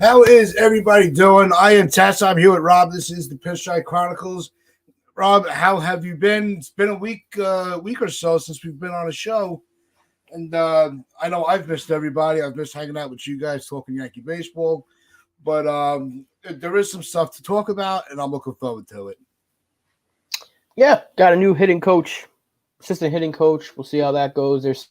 How is everybody doing? I am Tess. I'm here with Rob. This is the Pinstripe Chronicles. Rob, how have you been? It's been a week or so since we've been on a show, and I know I've missed everybody. I've missed hanging out with you guys, talking Yankee baseball. But there is some stuff to talk about, and I'm looking forward to it. Yeah, got a new hitting coach, assistant hitting coach. We'll see how that goes. There's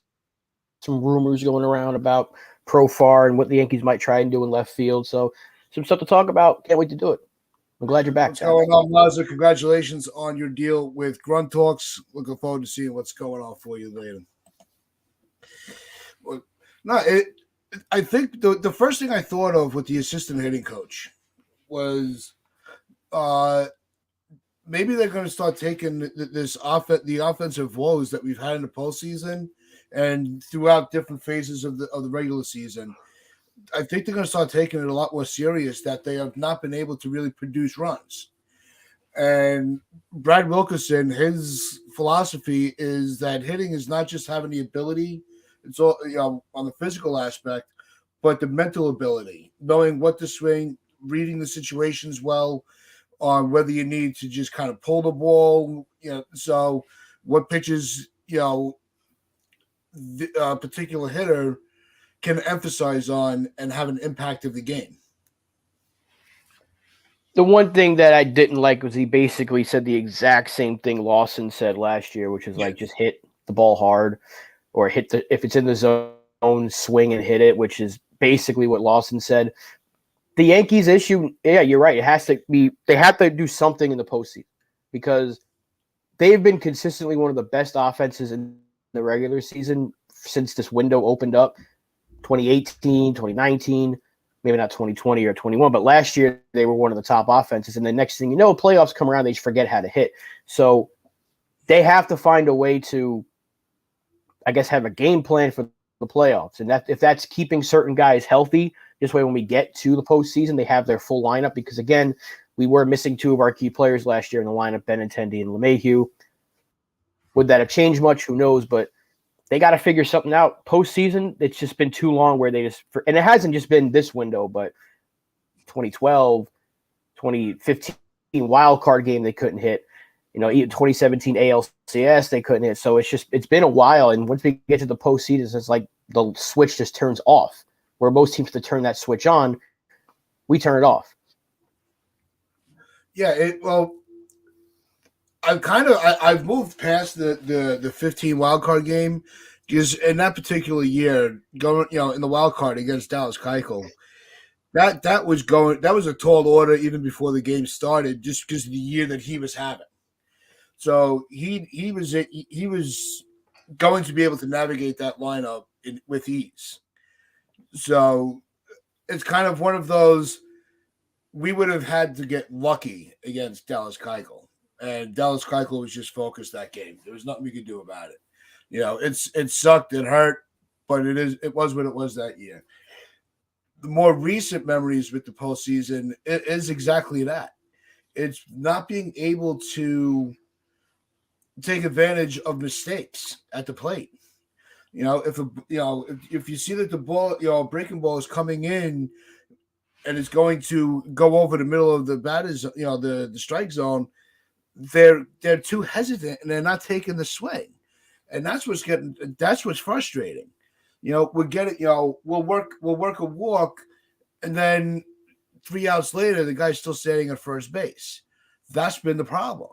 some rumors going around about Profar and what the Yankees might try and do in left field. So some stuff to talk about. Can't wait to do it. I'm glad you're back. What's going on, Mazda? Congratulations on your deal with Grunt Talks. Looking forward to seeing what's going on for you later. Well, I think the first thing I thought of with the assistant hitting coach was maybe they're going to start taking the offensive woes that we've had in the postseason and throughout different phases of the regular season. I think they're going to start taking it a lot more serious that they have not been able to really produce runs. And Brad Wilkerson, his philosophy is that hitting is not just having the ability, it's all on the physical aspect, but the mental ability, knowing what to swing, reading the situations well, on whether you need to just kind of pull the ball, so what pitches, the particular hitter can emphasize on and have an impact of the game. The one thing that I didn't like was he basically said the exact same thing Lawson said last year, which is like just hit the ball hard or if it's in the zone, swing and hit it, which is basically what Lawson said. The Yankees issue, yeah, you're right. They have to do something in the postseason because they've been consistently one of the best offenses in the regular season since this window opened up, 2018, 2019, maybe not 2020 or 21, but last year they were one of the top offenses. And the next thing you know, playoffs come around, they just forget how to hit. So they have to find a way to, I guess, have a game plan for the playoffs. And that if that's keeping certain guys healthy, this way when we get to the postseason, they have their full lineup. Because, again, we were missing two of our key players last year in the lineup, Benintendi and LeMahieu. Would that have changed much? Who knows? But they got to figure something out. Postseason, it's just been too long where they just – and it hasn't just been this window, but 2012, 2015 wild card game they couldn't hit. Even 2017 ALCS they couldn't hit. So it's been a while. And once we get to the postseason, it's like the switch just turns off. Where most teams to turn that switch on, we turn it off. Yeah, I've moved past the 15 wild card game because in that particular year, going in the wild card against Dallas Keuchel, that was a tall order even before the game started, just because of the year that he was having. So he was going to be able to navigate that lineup with ease. So it's kind of one of those, we would have had to get lucky against Dallas Keuchel. And Dallas Keuchel was just focused that game. There was nothing we could do about it. It sucked, it hurt, but it was what it was that year. The more recent memories with the postseason, it is exactly that. It's not being able to take advantage of mistakes at the plate. If you see that the ball, breaking ball is coming in and it's going to go over the middle of the batters, the strike zone, they're too hesitant and they're not taking the swing. And that's what's frustrating. We'll work a walk, and then 3 outs later, the guy's still standing at first base. That's been the problem.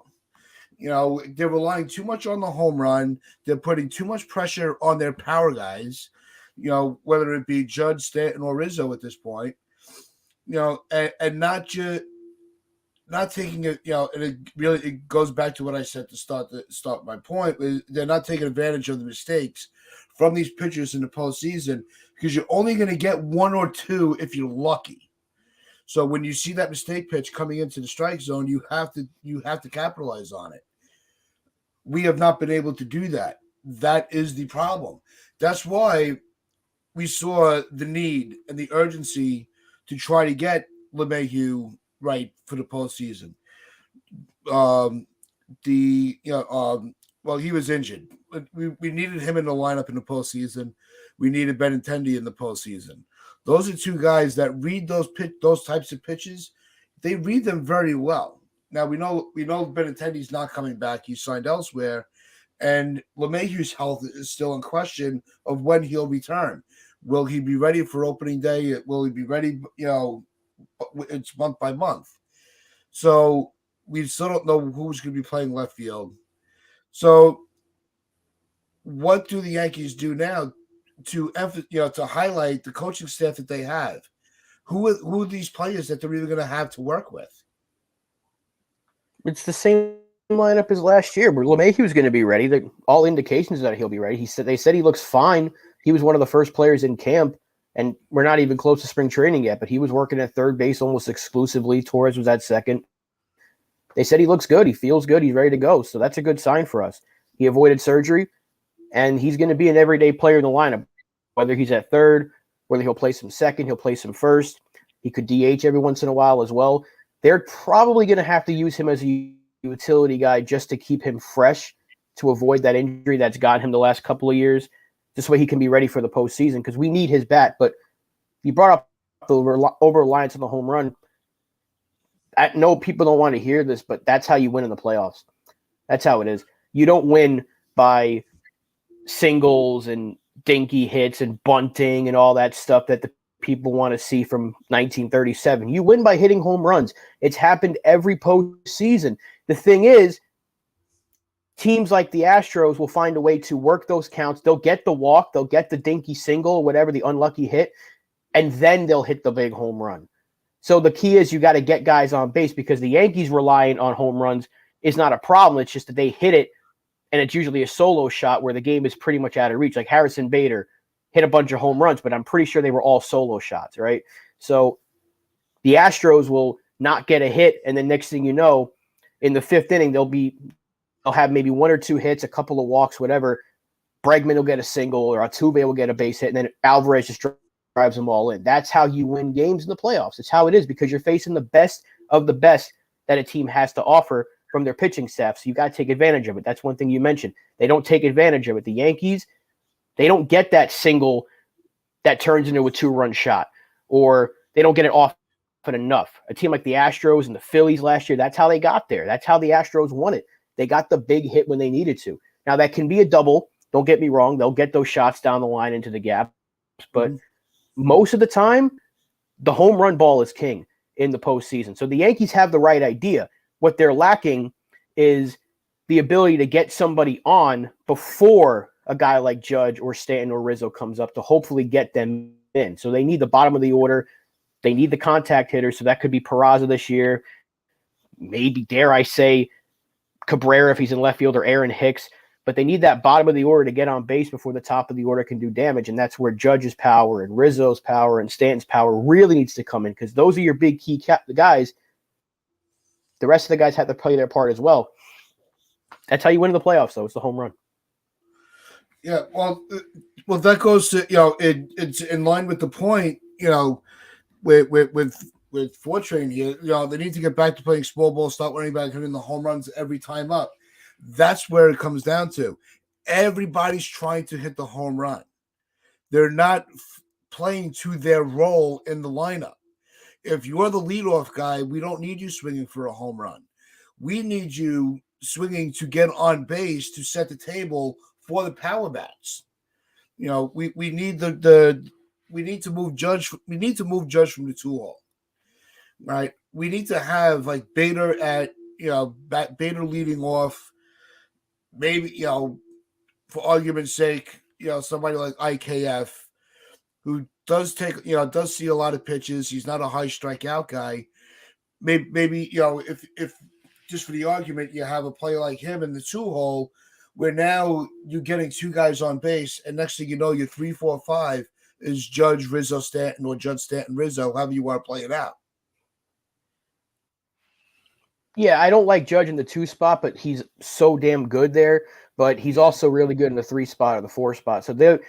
They're relying too much on the home run. They're putting too much pressure on their power guys, whether it be Judge, Stanton, or Rizzo at this point, and not taking it, and it goes back to what I said to start my point. They're not taking advantage of the mistakes from these pitchers in the postseason because you're only going to get one or two if you're lucky. So when you see that mistake pitch coming into the strike zone, you have to capitalize on it. We have not been able to do that. That is the problem. That's why we saw the need and the urgency to try to get LeMahieu right for the postseason. He was injured. We needed him in the lineup in the postseason. We needed Benintendi in the postseason. Those are two guys that read those types of pitches. They read them very well. Now we know Benintendi's not coming back. He signed elsewhere, and LeMahieu's health is still in question of when he'll return. Will he be ready for opening day? Will he be ready? It's month by month. So we still don't know who's going to be playing left field. So what do the Yankees do now to highlight the coaching staff that they have? Who are these players that they're even going to have to work with? It's the same lineup as last year. But LeMahieu's going to be ready. All indications that he'll be ready. They said he looks fine. He was one of the first players in camp, and we're not even close to spring training yet. But he was working at third base almost exclusively. Torres was at second. They said he looks good. He feels good. He's ready to go. So that's a good sign for us. He avoided surgery, and he's going to be an everyday player in the lineup, whether he's at third, whether he'll play some second, he'll play some first. He could DH every once in a while as well. They're probably going to have to use him as a utility guy just to keep him fresh, to avoid that injury that's got him the last couple of years. This way he can be ready for the postseason, because we need his bat. But you brought up the over-reliance on the home run. I know people don't want to hear this, but that's how you win in the playoffs. That's how it is. You don't win by singles and dinky hits and bunting and all that stuff that the people want to see from 1937. You win by hitting home runs. It's happened every postseason. The thing is, teams like the Astros will find a way to work those counts. They'll get the walk, they'll get the dinky single, whatever, the unlucky hit, and then they'll hit the big home run. So the key is you got to get guys on base, because the Yankees relying on home runs is not a problem. It's just that they hit it, and it's usually a solo shot where the game is pretty much out of reach. Like Harrison Bader hit a bunch of home runs, but I'm pretty sure they were all solo shots, right? So the Astros will not get a hit, and then next thing you know, in the fifth inning, they'll have maybe one or two hits, a couple of walks, whatever. Bregman will get a single, or Altuve will get a base hit, and then Alvarez just drives them all in. That's how you win games in the playoffs. It's how it is, because you're facing the best of the best that a team has to offer from their pitching staff. So you got to take advantage of it. That's one thing you mentioned. They don't take advantage of it. The Yankees, they don't get that single that turns into a two-run shot, or they don't get it often enough. A team like the Astros and the Phillies last year, that's how they got there. That's how the Astros won it. They got the big hit when they needed to. Now, that can be a double. Don't get me wrong. They'll get those shots down the line into the gap. But most of the time, the home run ball is king in the postseason. So the Yankees have the right idea. What they're lacking is the ability to get somebody on before a guy like Judge or Stanton or Rizzo comes up to hopefully get them in. So they need the bottom of the order. They need the contact hitters. So that could be Peraza this year. Maybe, dare I say, Cabrera if he's in left field, or Aaron Hicks. But they need that bottom of the order to get on base before the top of the order can do damage. And that's where Judge's power and Rizzo's power and Stanton's power really needs to come in, because those are your big key guys. The rest of the guys have to play their part as well. That's how you win in the playoffs, though. It's the home run. Yeah, well, that goes to, it's in line with the point, with Fortran here, they need to get back to playing small ball, start worrying about hitting the home runs every time up. That's where it comes down to. Everybody's trying to hit the home run. They're not playing to their role in the lineup. If you're the leadoff guy, we don't need you swinging for a home run. We need you swinging to get on base to set the table for the power bats. We need we need to move Judge. We need to move Judge from the 2-hole. Right? We need to have like Bader at Bader leading off. Maybe for argument's sake, somebody like IKF who does see a lot of pitches. He's not a high strikeout guy. Maybe if just for the argument, you have a player like him in the 2-hole, where now you're getting two guys on base, and next thing you know, your 3, 4, 5 is Judge, Rizzo, Stanton, or Judge, Stanton, Rizzo, however you want to play it out. Yeah, I don't like Judge in the 2 spot, but he's so damn good there. But he's also really good in the 3 spot or the 4 spot. So the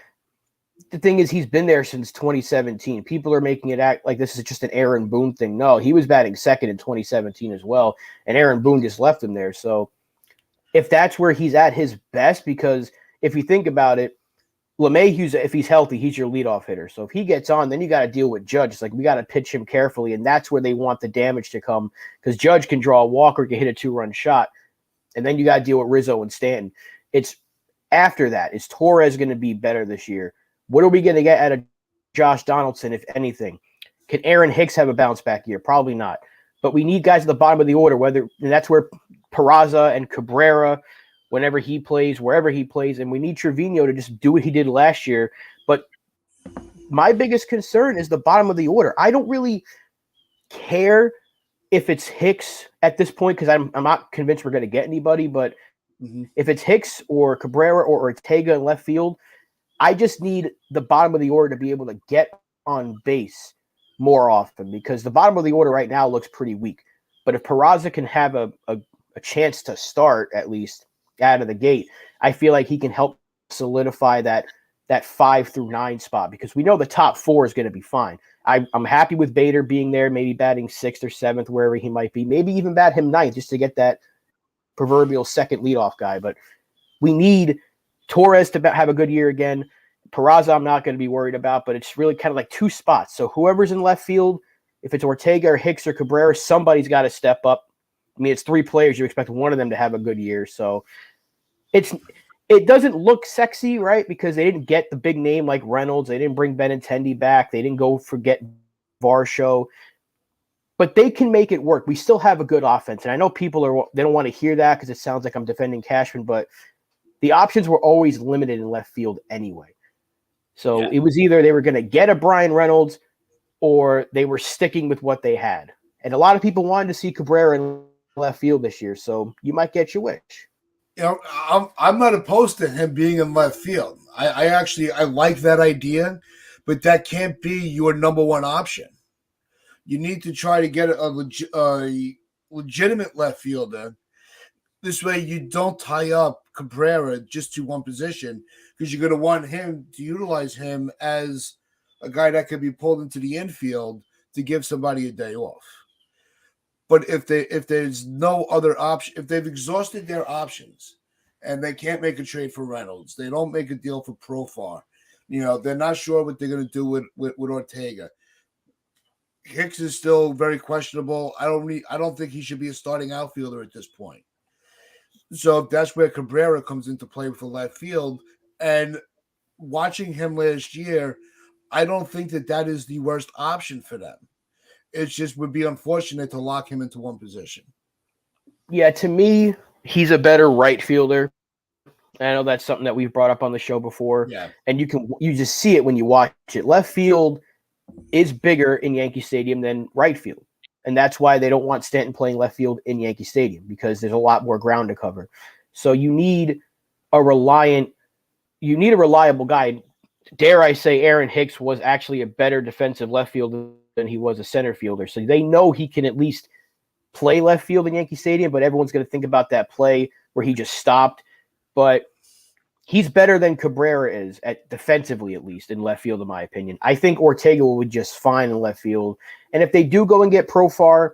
thing is, he's been there since 2017. People are making it act like this is just an Aaron Boone thing. No, he was batting second in 2017 as well, and Aaron Boone just left him there. So if that's where he's at his best, because if you think about it, LeMahieu's, if he's healthy, he's your leadoff hitter. So if he gets on, then you got to deal with Judge. It's like we got to pitch him carefully, and that's where they want the damage to come because Judge can draw a walk or can hit a 2-run shot, and then you got to deal with Rizzo and Stanton. It's after that. Is Torres going to be better this year? What are we going to get out of Josh Donaldson, if anything? Can Aaron Hicks have a bounce back year? Probably not. But we need guys at the bottom of the order, and that's where Peraza and Cabrera, whenever he plays, wherever he plays, and we need Trevino to just do what he did last year. But my biggest concern is the bottom of the order. I don't really care if it's Hicks at this point because I'm not convinced we're going to get anybody, but if it's Hicks or Cabrera or Ortega in left field, I just need the bottom of the order to be able to get on base more often because the bottom of the order right now looks pretty weak. But if Peraza can have a chance to start at least out of the gate, I feel like he can help solidify that 5 through 9 spot because we know the top 4 is going to be fine. I'm happy with Bader being there, maybe batting 6th or 7th, wherever he might be, maybe even bat him 9th just to get that proverbial second leadoff guy. But we need Torres to have a good year again. Peraza, I'm not going to be worried about, but it's really kind of like 2 spots. So whoever's in left field, if it's Ortega or Hicks or Cabrera, somebody's got to step up. I mean, it's 3 players. You expect one of them to have a good year. So it doesn't look sexy, right? Because they didn't get the big name like Reynolds. They didn't bring Benintendi back. They didn't go forget Varsho. But they can make it work. We still have a good offense. And I know they don't want to hear that because it sounds like I'm defending Cashman, but the options were always limited in left field anyway. So It was either they were going to get a Brian Reynolds or they were sticking with what they had. And a lot of people wanted to see Cabrera in left field this year. So you might get your wish. You know, I'm not opposed to him being in left field. I like that idea, but that can't be your number one option. You need to try to get a legitimate left fielder. This way you don't tie up Cabrera just to one position because you're going to want him to utilize him as a guy that could be pulled into the infield to give somebody a day off. But if there's no other option, if they've exhausted their options and they can't make a trade for Reynolds, they don't make a deal for Profar, they're not sure what they're going to do with Ortega. Hicks is still very questionable. I don't think he should be a starting outfielder at this point. So that's where Cabrera comes into play for left field. And watching him last year, I don't think that is the worst option for them. It just would be unfortunate to lock him into one position. Yeah, to me, he's a better right fielder. I know that's something that we've brought up on the show before. Yeah. And you just see it when you watch it. Left field is bigger in Yankee Stadium than right field. And that's why they don't want Stanton playing left field in Yankee Stadium because there's a lot more ground to cover. So you need a reliable guy. Dare I say Aaron Hicks was actually a better defensive left fielder than he was a center fielder. So they know he can at least play left field in Yankee Stadium, but everyone's going to think about that play where he just stopped. But he's better than Cabrera is defensively, at least in left field, in my opinion. I think Ortega would just fine in left field. And if they do go and get Profar,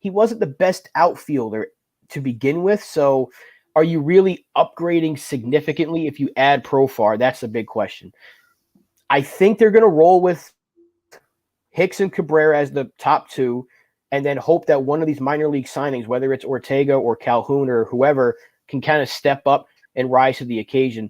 he wasn't the best outfielder to begin with. So are you really upgrading significantly if you add Profar? That's the big question. I think they're going to roll with Hicks and Cabrera as the top 2 and then hope that one of these minor league signings, whether it's Ortega or Calhoun or whoever, can kind of step up and rise to the occasion.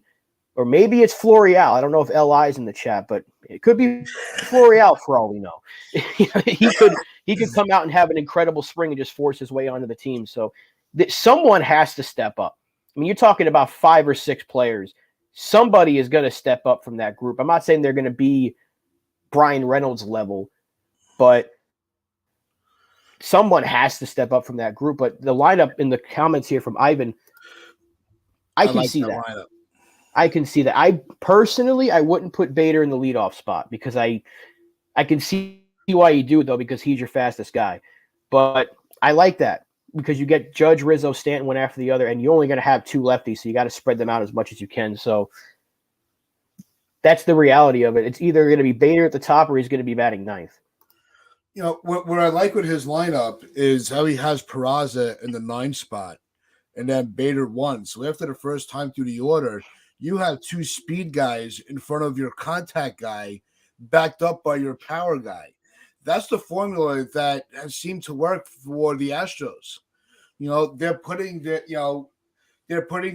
Or maybe it's Florial. I don't know if LI is in the chat, but it could be Florial for all we know. he could come out and have an incredible spring and just force his way onto the team. So someone has to step up. I mean, you're talking about 5 or 6 players. Somebody is going to step up from that group. I'm not saying they're going to be Brian Reynolds level, but someone has to step up from that group. But the lineup in the comments here from Ivan, I can see that. Lineup. I can see that. I personally wouldn't put Bader in the leadoff spot because I can see why you do it, though, because he's your fastest guy. But I like that because you get Judge, Rizzo, Stanton one after the other, and you're only going to have 2 lefties, so you got to spread them out as much as you can. So that's the reality of it. It's either going to be Bader at the top or he's going to be batting 9th. What I like with his lineup is how he has Peraza in the 9 spot and then Bader 1. So after the first time through the order, You have two speed guys in front of your contact guy, backed up by your power guy. That's the formula that has seemed to work for the Astros. They're putting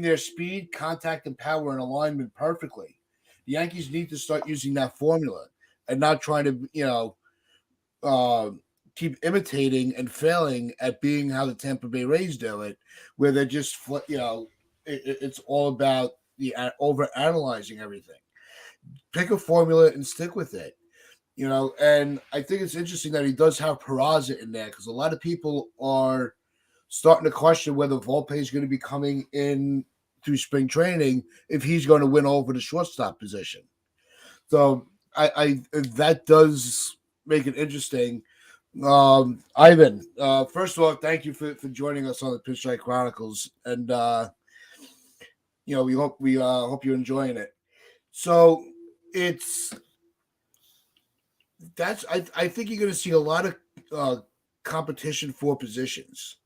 their speed, contact, and power in alignment perfectly. The Yankees need to start using that formula and not trying to, uh, keep imitating and failing at being how the Tampa Bay Rays do it, where they're just, it's all about the over analyzing everything. Pick a formula and stick with it. And I think it's interesting that he does have Peraza in there because a lot of people are starting to question whether Volpe is going to be coming in through spring training if he's going to win over the shortstop position. So I that does make it interesting. Ivan, first of all, thank you for joining us on the Pinstripe Chronicles, and we hope you're enjoying it. So it's that's I think you're going to see a lot of competition for positions.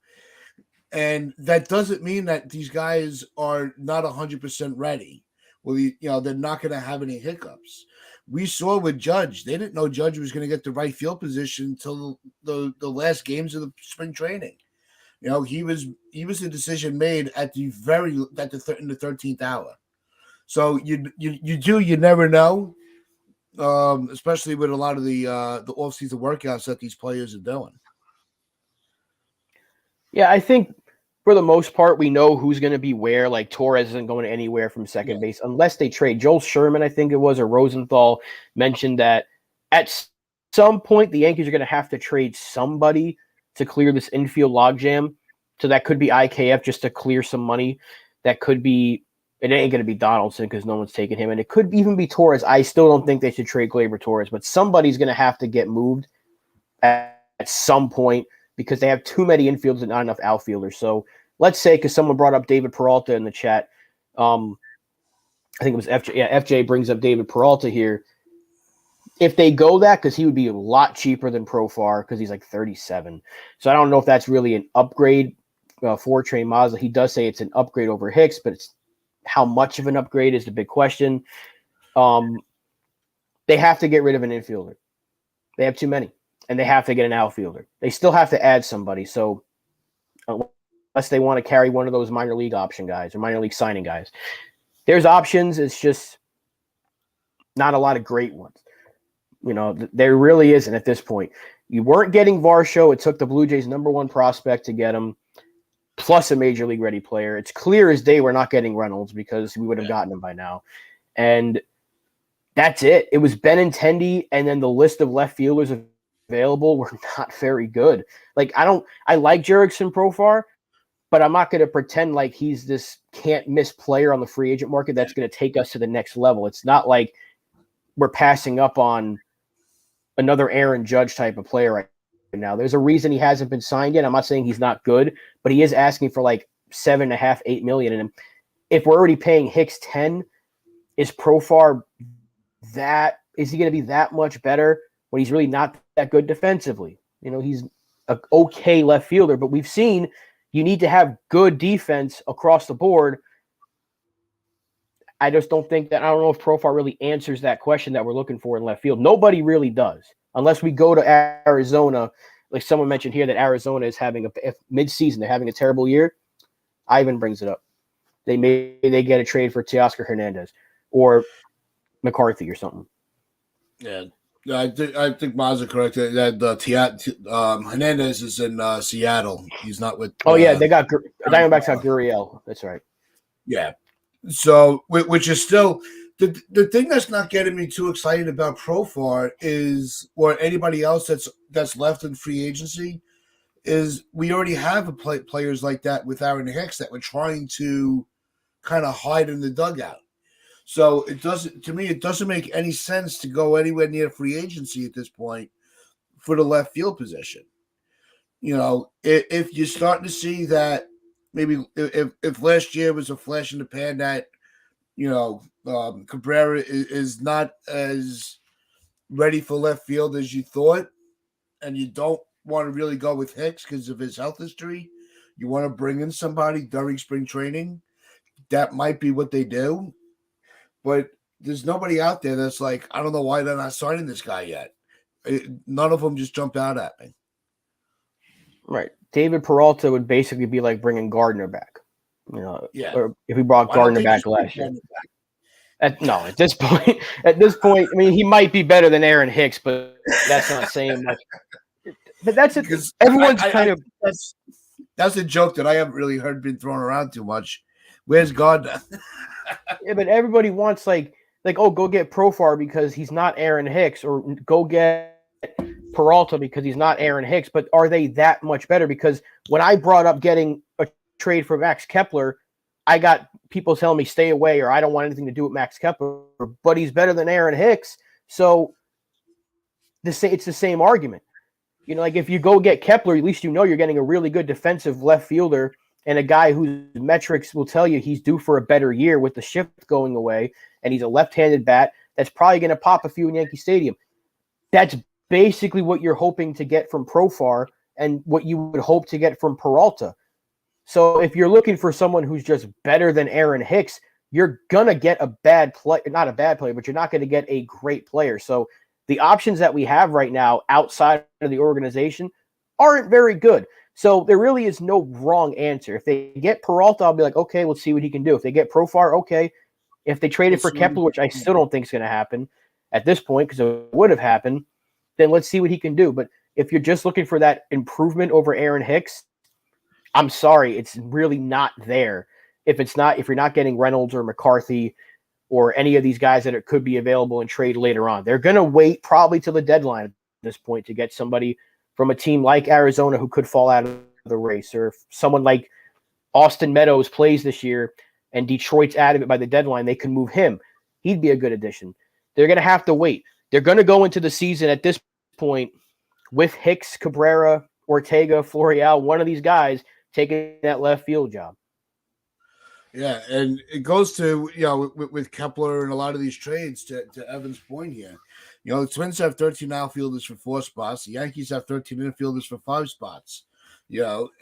And that doesn't mean that these guys are not 100% ready. Well, they're not going to have any hiccups. We saw with Judge; they didn't know Judge was going to get the right field position until the last games of the spring training. He was a decision made in the 13th hour. So you never know, especially with a lot of the offseason workouts that these players are doing. Yeah, I think for the most part, we know who's going to be where. Like Torres isn't going anywhere from second base unless they trade. Joel Sherman, I think it was, or Rosenthal mentioned that at some point the Yankees are going to have to trade somebody to clear this infield logjam. So that could be IKF just to clear some money. That could be – it ain't going to be Donaldson because no one's taking him. And it could even be Torres. I still don't think they should trade Gleyber Torres, but somebody's going to have to get moved at some point because they have too many infielders and not enough outfielders. So let's say, because someone brought up David Peralta in the chat. I think it was FJ. Yeah, FJ brings up David Peralta here. If they go that, because he would be a lot cheaper than Profar because he's like 37. So I don't know if that's really an upgrade for Trey Mazza. He does say it's an upgrade over Hicks, but it's how much of an upgrade is the big question. They have to get rid of an infielder. They have too many. And they have to get an outfielder. They still have to add somebody. So unless they want to carry one of those minor league option guys or minor league signing guys, there's options. It's just not a lot of great ones. There really isn't at this point. You weren't getting Varsho. It took the Blue Jays' number one prospect to get him, plus a major league ready player. It's clear as day we're not getting Reynolds because we would have gotten him by now. And that's it. It was Benintendi, and then the list of left fielders available were not very good. I like Jerickson Profar, but I'm not going to pretend like he's this can't miss player on the free agent market that's going to take us to the next level. It's not like we're passing up on another Aaron Judge type of player right now. There's a reason he hasn't been signed yet. I'm not saying he's not good, but he is asking for like $7.5, $8 million. And if we're already paying Hicks 10, is Profar is he going to be that much better when he's really not that good defensively? He's an okay left fielder, but we've seen you need to have good defense across the board. I just don't think that – I don't know if Profar really answers that question that we're looking for in left field. Nobody really does, unless we go to Arizona. Like someone mentioned here that Arizona is having mid-season, they're having a terrible year. Ivan brings it up. They get a trade for Teoscar Hernandez or McCarthy or something. Yeah. I think Mazza corrected that Hernandez is in Seattle. He's not with. They got Diamondbacks got Gurriel. That's right. Yeah. So, which is still the thing that's not getting me too excited about Profar is, or anybody else that's left in free agency, is we already have players like that with Aaron Hicks that we're trying to kind of hide in the dugout. So it doesn't make any sense to go anywhere near free agency at this point for the left field position. If you're starting to see that maybe if last year was a flash in the pan that, Cabrera is not as ready for left field as you thought, and you don't want to really go with Hicks because of his health history, you want to bring in somebody during spring training, that might be what they do. but there's nobody out there that's like, I don't know why they're not signing this guy yet. None of them just jumped out at me. Right. David Peralta would basically be like bringing Gardner back. Yeah. Or if we brought Why don't Gardner they back just bring last year. Gardner back? At this point, I mean, he might be better than Aaron Hicks, but that's not saying much. But that's it. Because Everyone's kind of that's a joke that I haven't really heard been thrown around too much. Where's Gardner? yeah, but everybody wants like oh, go get Profar because he's not Aaron Hicks, or go get Peralta because he's not Aaron Hicks. But are they that much better? Because when I brought up getting a trade for Max Kepler, I got people telling me stay away, or I don't want anything to do with Max Kepler, but he's better than Aaron Hicks. So it's the same argument. Like if you go get Kepler, at least you're getting a really good defensive left fielder and a guy whose metrics will tell you he's due for a better year with the shift going away, and he's a left-handed bat that's probably going to pop a few in Yankee Stadium. That's basically what you're hoping to get from Profar and what you would hope to get from Peralta. So if you're looking for someone who's just better than Aaron Hicks, you're going to get a bad player, not a bad player, but you're not going to get a great player. So the options that we have right now outside of the organization aren't very good. So there really is no wrong answer. If they get Peralta, I'll be like, okay, let's see what he can do. If they get Profar, okay. If they traded for Kepler, which I still don't think is going to happen at this point because it would have happened, then let's see what he can do. But if you're just looking for that improvement over Aaron Hicks, I'm sorry, it's really not there. If you're not getting Reynolds or McCarthy or any of these guys that it could be available in trade later on, they're going to wait probably till the deadline at this point to get somebody from a team like Arizona who could fall out of the race, or if someone like Austin Meadows plays this year and Detroit's out of it by the deadline, they can move him. He'd be a good addition. They're going to have to wait. They're going to go into the season at this point with Hicks, Cabrera, Ortega, Florial, one of these guys taking that left field job. Yeah, and it goes to, with Kepler and a lot of these trades, to Evan's point here. The Twins have 13 outfielders for 4 spots. The Yankees have 13 infielders for 5 spots.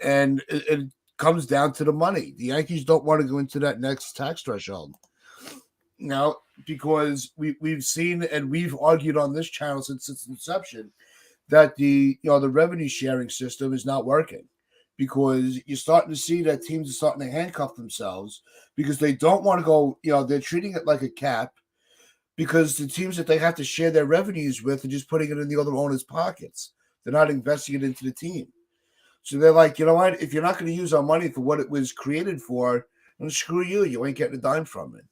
And it comes down to the money. The Yankees don't want to go into that next tax threshold. Because we've seen and we've argued on this channel since its inception that the revenue sharing system is not working. Because you're starting to see that teams are starting to handcuff themselves because they don't want to go, they're treating it like a cap because the teams that they have to share their revenues with are just putting it in the other owners' pockets. They're not investing it into the team. So they're like, you know what? If you're not going to use our money for what it was created for, then screw you. You ain't getting a dime from it.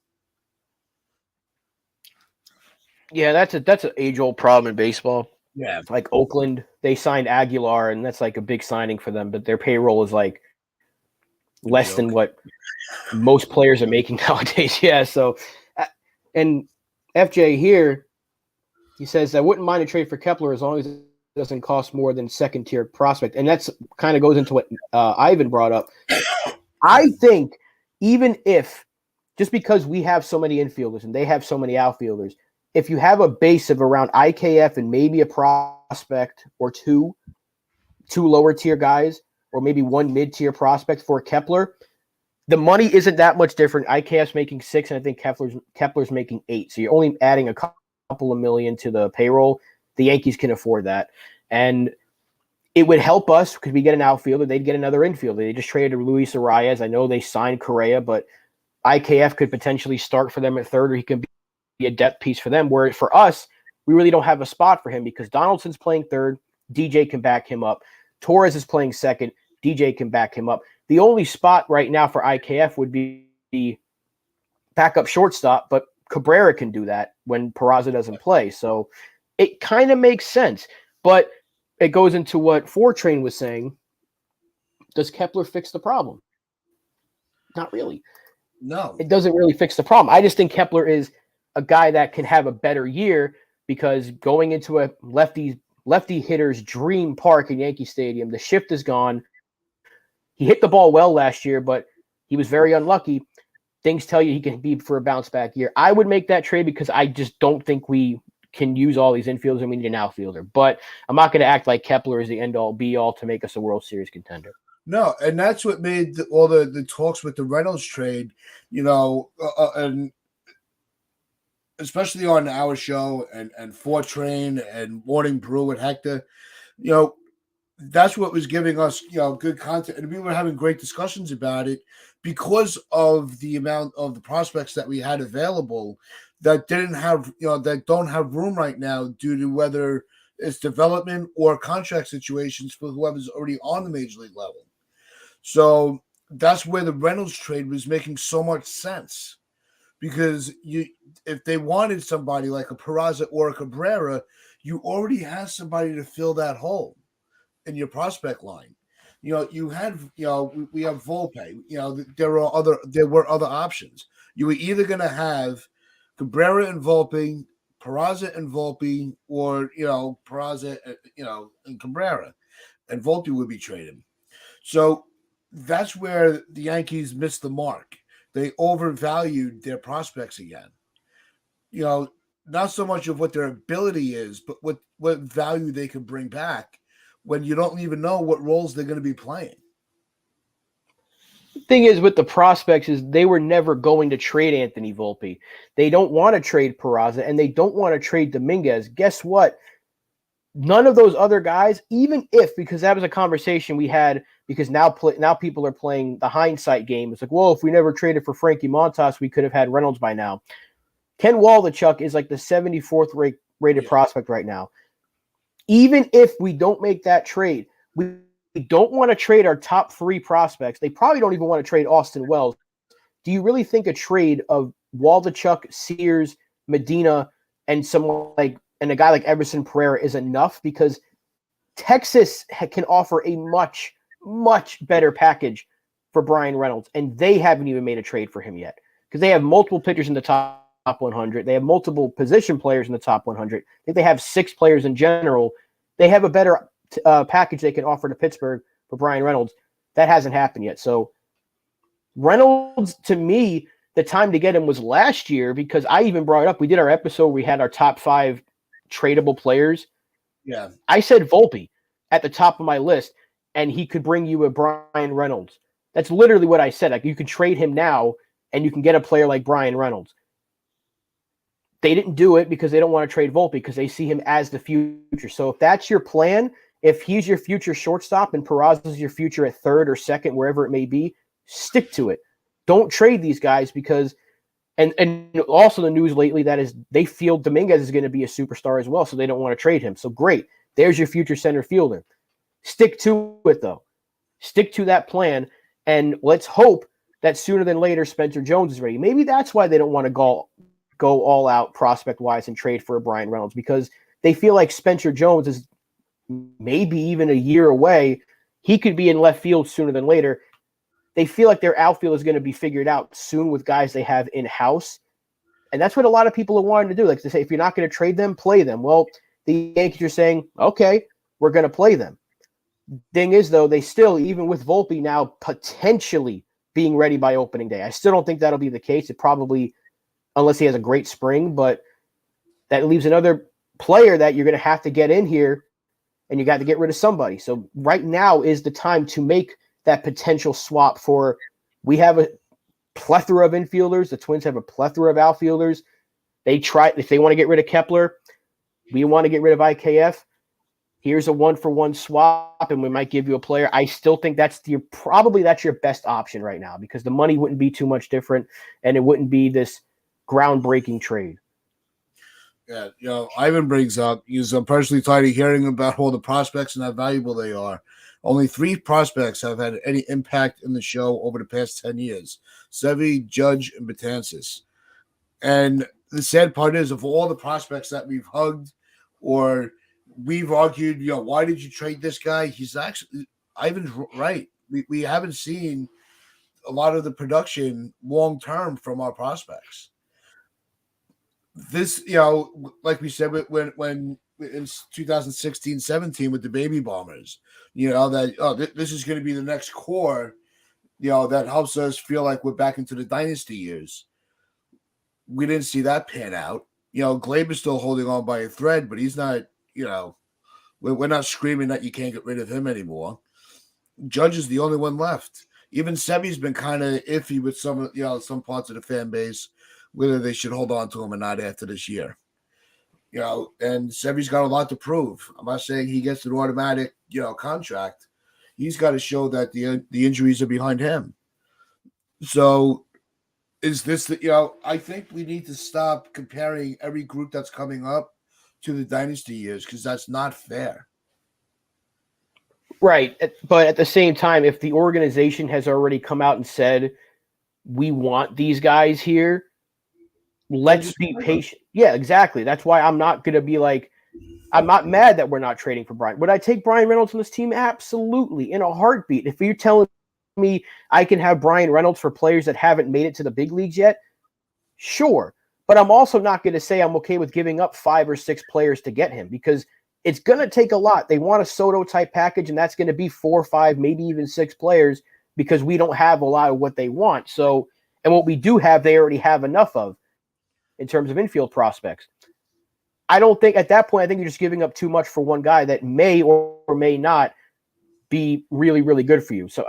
Yeah, that's an age-old problem in baseball. Yeah. Like Oakland, they signed Aguilar, and that's like a big signing for them, but their payroll is like less than what most players are making nowadays. Yeah, so and FJ here, he says, I wouldn't mind a trade for Kepler as long as it doesn't cost more than second-tier prospect. And that's kind of goes into what Ivan brought up. I think even if, just because we have so many infielders and they have so many outfielders, if you have a base of around IKF and maybe a prospect or two lower tier guys, or maybe one mid-tier prospect for Kepler, the money isn't that much different. IKF's making 6, and I think Kepler's making 8. So you're only adding a couple of million to the payroll. The Yankees can afford that. And it would help us because we get an outfielder. They'd get another infielder. They just traded Luis Arias. I know they signed Correa, but IKF could potentially start for them at third, or he can be a depth piece for them, where for us, we really don't have a spot for him because Donaldson's playing third, DJ can back him up. Torres is playing second, DJ can back him up. The only spot right now for IKF would be backup shortstop, but Cabrera can do that when Peraza doesn't play. So it kind of makes sense, but it goes into what Fortrain was saying. Does Kepler fix the problem? Not really. No. It doesn't really fix the problem. I just think Kepler is a guy that can have a better year because going into a lefty hitter's dream park in Yankee Stadium, the shift is gone. He hit the ball well last year, but he was very unlucky. Things tell you he can be for a bounce back year. I would make that trade because I just don't think we can use all these infielders and we need an outfielder. But I'm not going to act like Kepler is the end-all, be-all to make us a World Series contender. No, and that's what made all the talks with the Reynolds trade, and especially on our show and Fort Train and Morning Brew with Hector, you know, that's what was giving us, good content, and we were having great discussions about it because of the amount of the prospects that we had available that didn't have, that don't have room right now due to whether it's development or contract situations for whoever's already on the major league level. So that's where the Reynolds trade was making so much sense because if they wanted somebody like a Peraza or a Cabrera, you already have somebody to fill that hole in your prospect line. You had, we have Volpe. There were other options. You were either going to have Cabrera and Volpe, Peraza and Volpe, or Peraza, and Cabrera, and Volpe would be traded. So that's where the Yankees missed the mark. They overvalued their prospects again. Not so much of what their ability is, but what value they can bring back when you don't even know what roles they're going to be playing. The thing is with the prospects is they were never going to trade Anthony Volpe. They don't want to trade Peraza, and they don't want to trade Dominguez. Guess what? None of those other guys, even if, because that was a conversation we had, because now people are playing the hindsight game. It's like, well, if we never traded for Frankie Montas, we could have had Reynolds by now. Ken Waldichuk is like the 74th rated prospect right now. Even if we don't make that trade, we don't want to trade our top 3 prospects. They probably don't even want to trade Austin Wells. Do you really think a trade of Waldichuk, Sears, Medina, and and a guy like Everson Pereira is enough? Because Texas can offer a much, much better package for Brian Reynolds, and they haven't even made a trade for him yet because they have multiple pitchers in the top 100. They have multiple position players in the top 100. I think they have 6 players in general. They have a better package they can offer to Pittsburgh for Brian Reynolds. That hasn't happened yet. So Reynolds, to me, the time to get him was last year because I even brought it up. We did our episode. We had our top 5 tradable players. Yeah. I said Volpe at the top of my list, and he could bring you a Brian Reynolds. That's literally what I said. Like, you could trade him now, and you can get a player like Brian Reynolds. They didn't do it because they don't want to trade Volpe because they see him as the future. So if that's your plan, if he's your future shortstop and Peraza is your future at 3rd or 2nd, wherever it may be, stick to it. Don't trade these guys because and also the news lately that is they feel Dominguez is going to be a superstar as well, so they don't want to trade him. So great. There's your future center fielder. Stick to it, though. Stick to that plan, and let's hope that sooner than later Spencer Jones is ready. Maybe that's why they don't want to go all out prospect-wise and trade for a Brian Reynolds, because they feel like Spencer Jones is maybe even a year away. He could be in left field sooner than later. They feel like their outfield is going to be figured out soon with guys they have in-house. And that's what a lot of people are wanting to do. Like they say, if you're not going to trade them, play them. Well, the Yankees are saying, okay, we're going to play them. Thing is, though, they still, even with Volpe now potentially being ready by opening day, I still don't think that'll be the case. It probably, unless he has a great spring, but that leaves another player that you're going to have to get in here, and you got to get rid of somebody. So right now is the time to make that potential swap for, we have a plethora of infielders. The Twins have a plethora of outfielders. If they want to get rid of Kepler, we want to get rid of IKF. Here's a 1-for-1 swap, and we might give you a player. I still think that's your best option right now because the money wouldn't be too much different, and it wouldn't be this groundbreaking trade. Yeah, Ivan brings up, I'm personally tired of hearing about all the prospects and how valuable they are. Only 3 prospects have had any impact in the show over the past 10 years. Sevy, Judge, and Betances. And the sad part is, of all the prospects that we've hugged or we've argued, why did you trade this guy? He's actually, Ivan's right. We haven't seen a lot of the production long-term from our prospects. This, like we said, when in 2016-17 with the baby bombers, this is going to be the next core, that helps us feel like we're back into the dynasty years. We didn't see that pan out. Glaber's still holding on by a thread, but he's not, we're not screaming that you can't get rid of him anymore. Judge is the only one left. Even Sevy's been kind of iffy with some parts of the fan base. whether they should hold on to him or not after this year. And Sevy's got a lot to prove. I'm not saying he gets an automatic, contract. He's got to show that the injuries are behind him. So is this I think we need to stop comparing every group that's coming up to the dynasty years because that's not fair. Right. But at the same time, if the organization has already come out and said, we want these guys here, let's be patient. Yeah, exactly. That's why I'm not going to be like, I'm not mad that we're not trading for Brian. Would I take Brian Reynolds from this team? Absolutely. In a heartbeat. If you're telling me I can have Brian Reynolds for players that haven't made it to the big leagues yet, sure. But I'm also not going to say I'm okay with giving up 5 or 6 players to get him because it's going to take a lot. They want a Soto-type package, and that's going to be 4 or 5, maybe even 6 players because we don't have a lot of what they want. So, and what we do have, they already have enough of in terms of infield prospects. I don't think at that point, I think you're just giving up too much for one guy that may or may not be really, really good for you. So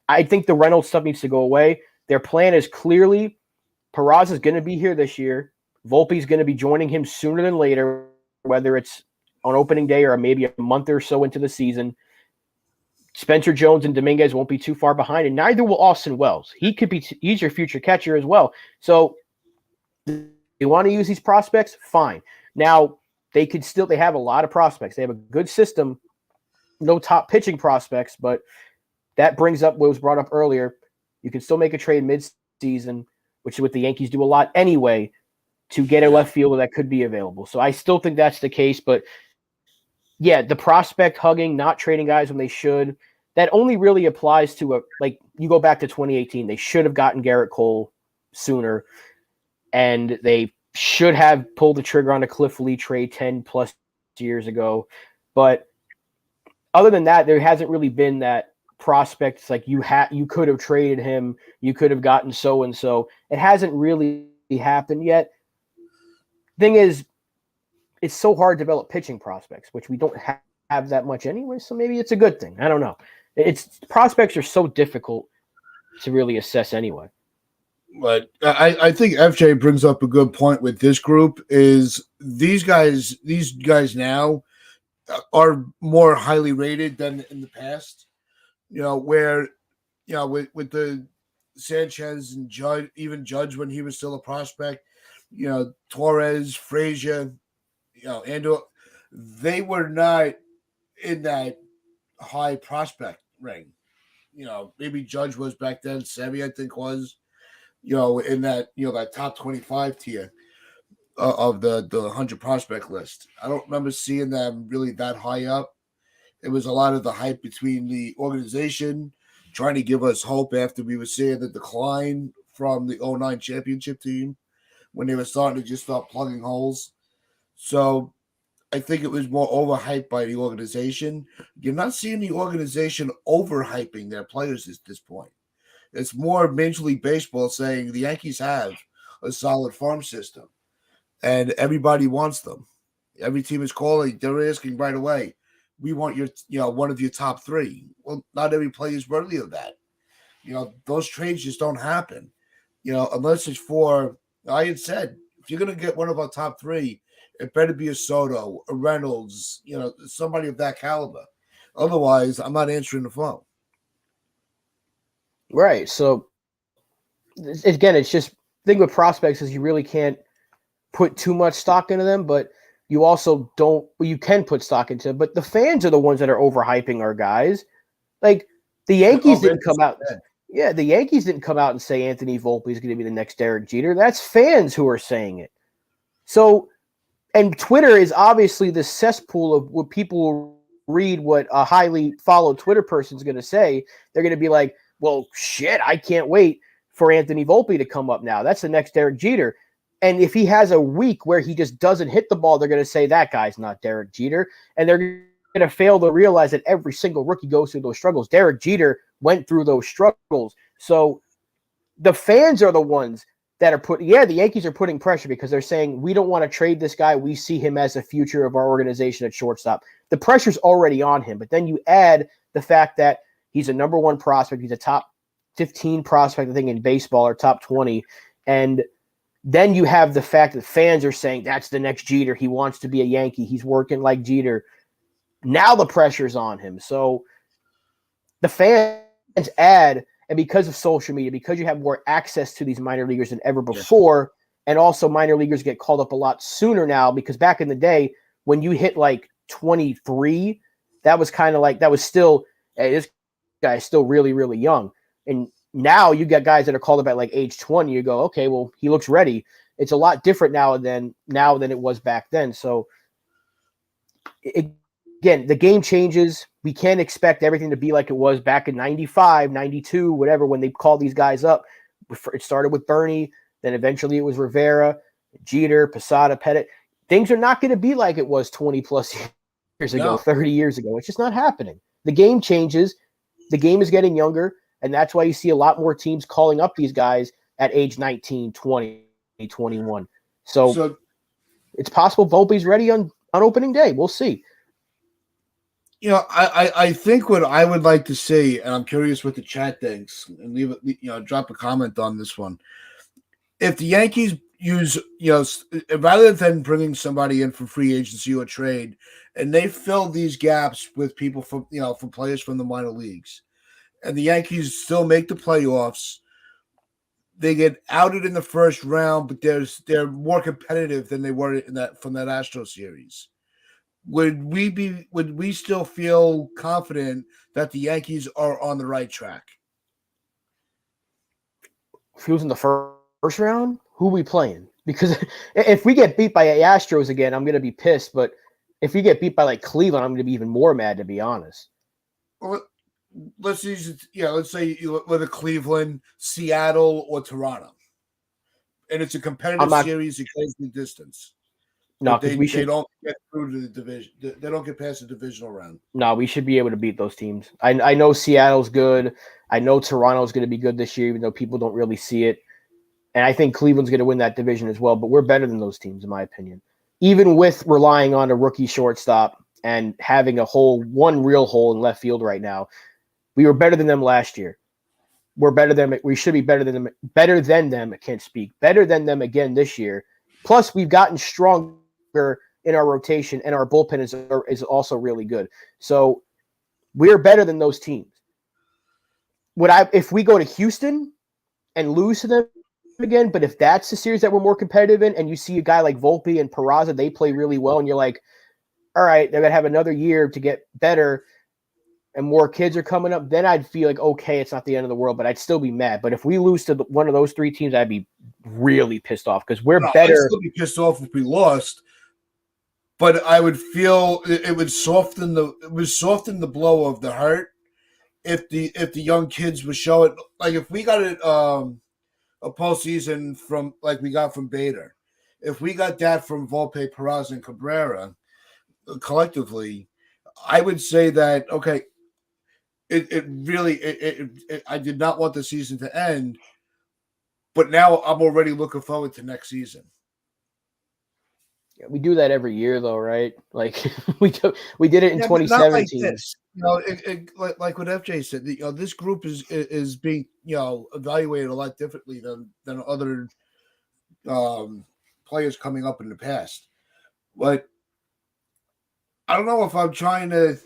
I think the Reynolds stuff needs to go away. Their plan is clearly Peraza is going to be here this year. Volpe is going to be joining him sooner than later, whether it's on opening day or maybe a month or so into the season. Spencer Jones and Dominguez won't be too far behind, and neither will Austin Wells. He's your future catcher as well. So you want to use these prospects? Fine. Now, they have a lot of prospects. They have a good system, no top pitching prospects, but that brings up what was brought up earlier. You can still make a trade mid-season, which is what the Yankees do a lot anyway, to get a left fielder that could be available. So I still think that's the case, but yeah, the prospect hugging, not trading guys when they should, that only really applies to you go back to 2018. They should have gotten Garrett Cole sooner, and they should have pulled the trigger on a Cliff Lee trade 10 plus years ago. But other than that, there hasn't really been that prospect. It's like you could have traded him, you could have gotten so-and-so. It hasn't really happened yet. Thing is, it's so hard to develop pitching prospects, which we don't have that much anyway, so maybe it's a good thing. I don't know. Prospects are so difficult to really assess anyway. But I think FJ brings up a good point with this group is these guys now are more highly rated than in the past. Where with the Sanchez and Judge, even Judge when he was still a prospect, Torres, Frazier, Andor, they were not in that high prospect ring. Maybe Judge was back then. Sevy, I think, was. In that, that top 25 tier of the 100 prospect list. I don't remember seeing them really that high up. It was a lot of the hype between the organization trying to give us hope after we were seeing the decline from the 09 championship team when they were starting to just start plugging holes. So I think it was more overhyped by the organization. You're not seeing the organization overhyping their players at this point. It's more Major League Baseball saying the Yankees have a solid farm system, and everybody wants them. Every team is calling; they're asking right away. We want one of your top 3. Well, not every player is worthy of that. Those trades just don't happen. Unless it's for. I had said if you're going to get one of our top 3, it better be a Soto, a Reynolds, somebody of that caliber. Otherwise, I'm not answering the phone. Right. So again, it's just the thing with prospects is you really can't put too much stock into them, but you also don't. Well, you can put stock into them, but the fans are the ones that are overhyping our guys. Like the Yankees didn't come out. Yeah, the Yankees didn't come out and say Anthony Volpe is going to be the next Derek Jeter. That's fans who are saying it. So, and Twitter is obviously the cesspool of what people will read what a highly followed Twitter person is going to say. They're going to be like, well, shit, I can't wait for Anthony Volpe to come up now. That's the next Derek Jeter. And if he has a week where he just doesn't hit the ball, they're going to say that guy's not Derek Jeter. And they're going to fail to realize that every single rookie goes through those struggles. Derek Jeter went through those struggles. So the fans are the ones that are the Yankees are putting pressure because they're saying, we don't want to trade this guy. We see him as the future of our organization at shortstop. The pressure's already on him. But then you add the fact that he's a number 1 prospect. He's a top 15 prospect, I think, in baseball or top 20. And Then you have the fact that fans are saying that's the next Jeter. He wants to be a Yankee. He's working like Jeter. Now the pressure's on him. So the fans add, and because of social media, because you have more access to these minor leaguers than ever before, and also minor leaguers get called up a lot sooner now, because back in the day, when you hit like 23, that was kind of like, that was still, hey, this guy is still really, really young. And now you got guys that are called up at like age 20. You go, okay, well, he looks ready. It's a lot different now than it was back then. So again, the game changes. We can't expect everything to be like it was back in 95, 92, whatever, when they called these guys up. It started with Bernie, then eventually it was Rivera, Jeter, Posada, Pettit. Things are not going to be like it was 20 plus years ago, 30 years ago. It's just not happening. The game changes. The game is getting younger, and that's why you see a lot more teams calling up these guys at age 19, 20, 21. So it's possible Volpe's ready on opening day. We'll see. You know, I think what I would like to see, and I'm curious what the chat thinks, and leave it, you know, drop a comment on this one. If the Yankees use, you know, rather than bringing somebody in for free agency or trade, and they fill these gaps with people from, you know, from players from the minor leagues, and the Yankees still make the playoffs, they get outed in the first round, but they're more competitive than they were in that from that Astro series. Would we still feel confident that the Yankees are on the right track? If he was in the first round, who are we playing? Because if we get beat by Astros again, I'm going to be pissed. But if we get beat by like Cleveland, I'm going to be even more mad, to be honest. Well, let's use it. Yeah, let's say whether Cleveland, Seattle, or Toronto, and it's a competitive series. It goes the distance. No, because they don't get through to the division. They don't get past the divisional round. No, we should be able to beat those teams. I know Seattle's good. I know Toronto's going to be good this year, even though people don't really see it. And I think Cleveland's going to win that division as well. But we're better than those teams, in my opinion. Even with relying on a rookie shortstop and having one real hole in left field right now, we were better than them last year. We're better than them. We should be better than them. Better than them. I can't speak. Better than them again this year. Plus, we've gotten stronger in our rotation, and our bullpen is also really good. So we're better than those teams. If we go to Houston and lose to them again, but if that's the series that we're more competitive in, and you see a guy like Volpe and Peraza, they play really well, and you're like, all right, they're going to have another year to get better, and more kids are coming up, then I'd feel like, okay, it's not the end of the world, but I'd still be mad. But if we lose to one of those three teams, I'd be really pissed off because we're better. I'd still be pissed off if we lost, but I would feel it would soften the blow of the hurt if the young kids were showing, like if we got a postseason from like we got from Bader, if we got that from Volpe, Peraza, and Cabrera collectively, I would say that okay. I did not want the season to end, but now I'm already looking forward to next season. Yeah, we do that every year, though, right? Like we did it in 2017. Not like this. You know, like what FJ said. You know, this group is being evaluated a lot differently than other players coming up in the past. But I don't know if I'm trying to.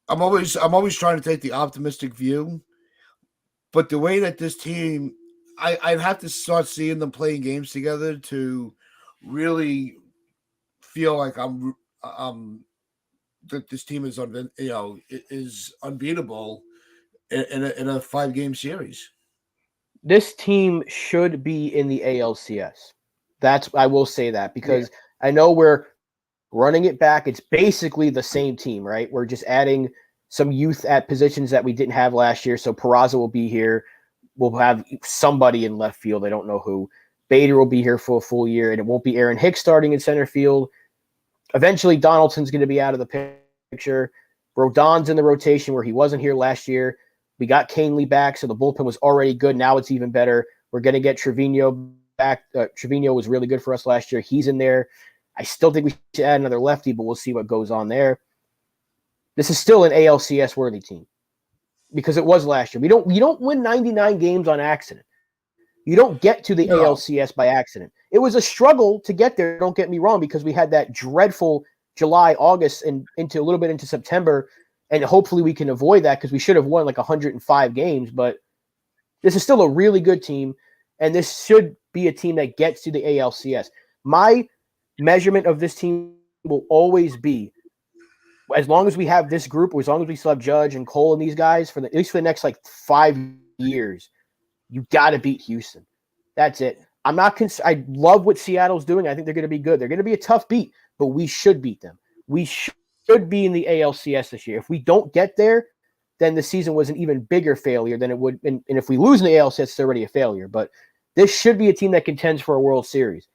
I'm always trying to take the optimistic view, but the way that this team, I'd have to start seeing them playing games together to really feel like that this team is is unbeatable in a 5-game series. This team should be in the ALCS. I will say that because I know we're running it back. It's basically the same team, right? We're just adding some youth at positions that we didn't have last year. So Peraza will be here. We'll have somebody in left field. I don't know who. Bader will be here for a full year, and it won't be Aaron Hicks starting in center field. Eventually, Donaldson's going to be out of the picture. Rodon's in the rotation where he wasn't here last year. We got Canely back, so the bullpen was already good. Now it's even better. We're going to get Trevino back. Trevino was really good for us last year. He's in there. I still think we should add another lefty, but we'll see what goes on there. This is still an ALCS worthy team because it was last year. We don't win 99 games on accident. You don't get to the No. ALCS by accident. It was a struggle to get there, don't get me wrong, because we had that dreadful July, August, and into a little bit into September, and hopefully we can avoid that because we should have won like 105 games, but this is still a really good team, and this should be a team that gets to the ALCS. My measurement of this team will always be, as long as we have this group, or as long as we still have Judge and Cole and these guys, at least for the next like 5 years, you got to beat Houston. That's it. I'm not. I love what Seattle's doing. I think they're going to be good. They're going to be a tough beat, but we should beat them. We should be in the ALCS this year. If we don't get there, then the season was an even bigger failure than it would. And if we lose in the ALCS, it's already a failure. But this should be a team that contends for a World Series.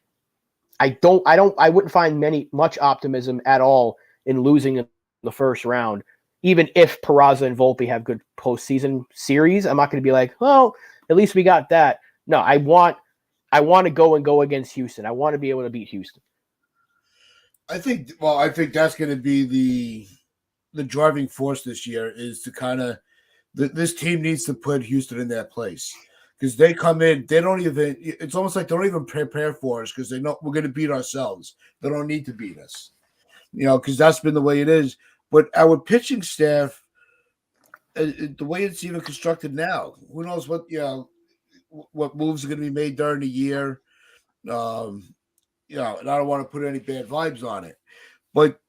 I wouldn't find much optimism at all in losing in the first round, even if Peraza and Volpe have good postseason series. I'm not going to be like, well, at least we got that. No, I want to go against Houston. I want to be able to beat Houston. I think that's going to be the driving force this year, is to kind of this team needs to put Houston in that place, because they come in, they don't even, it's almost like they don't even prepare for us because they know we're going to beat ourselves. They don't need to beat us, because that's been the way it is. But our pitching staff, the way it's even constructed now, who knows what moves are going to be made during the year. And I don't want to put any bad vibes on it, but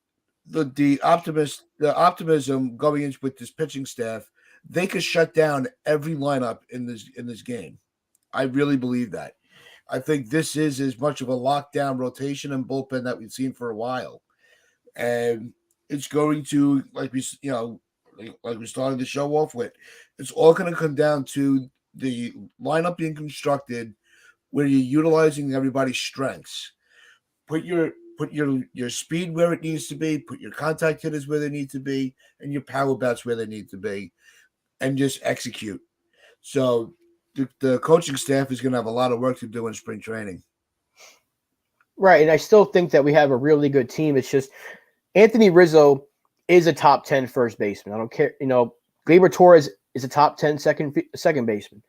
the optimism going into with this pitching staff, they could shut down every lineup in this game. I really believe that. I think this is as much of a lockdown rotation and bullpen that we've seen for a while, and it's going to, like we started the show off with, it's all going to come down to the lineup being constructed where you're utilizing everybody's strengths. Put your speed where it needs to be, put your contact hitters where they need to be, and your power bats where they need to be, and just execute. So the coaching staff is going to have a lot of work to do in spring training. Right, and I still think that we have a really good team. It's just Anthony Rizzo is a top 10 first baseman. I don't care. Gleyber Torres is a top 10 second baseman.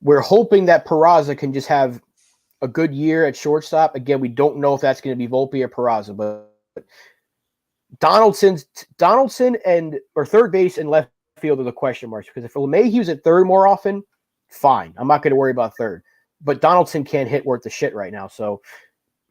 We're hoping that Peraza can just have a good year at shortstop. Again, we don't know if that's going to be Volpe or Peraza, but Donaldson or third base and left field are the question marks, because if LeMahieu's at third more often, fine. I'm not going to worry about third. But Donaldson can't hit worth the shit right now. So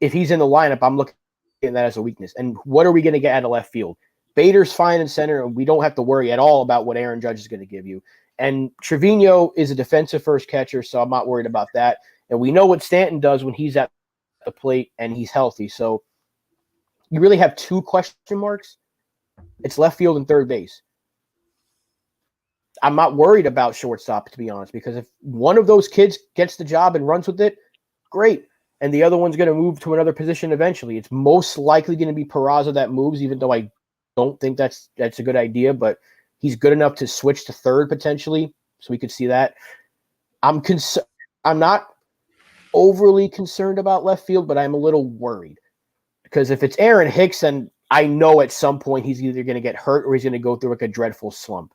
if he's in the lineup, I'm looking at that as a weakness. And what are we going to get out of left field? Bader's fine in center, and we don't have to worry at all about what Aaron Judge is going to give you. And Trevino is a defensive first catcher, so I'm not worried about that. And we know what Stanton does when he's at the plate and he's healthy. So you really have two question marks. It's left field and third base. I'm not worried about shortstop, to be honest, because if one of those kids gets the job and runs with it, great. And the other one's going to move to another position eventually. It's most likely going to be Peraza that moves, even though I don't think that's a good idea, but he's good enough to switch to third potentially, so we could see that. I'm not overly concerned about left field, but I'm a little worried, because if it's Aaron Hicks, then I know at some point he's either going to get hurt or he's going to go through like a dreadful slump.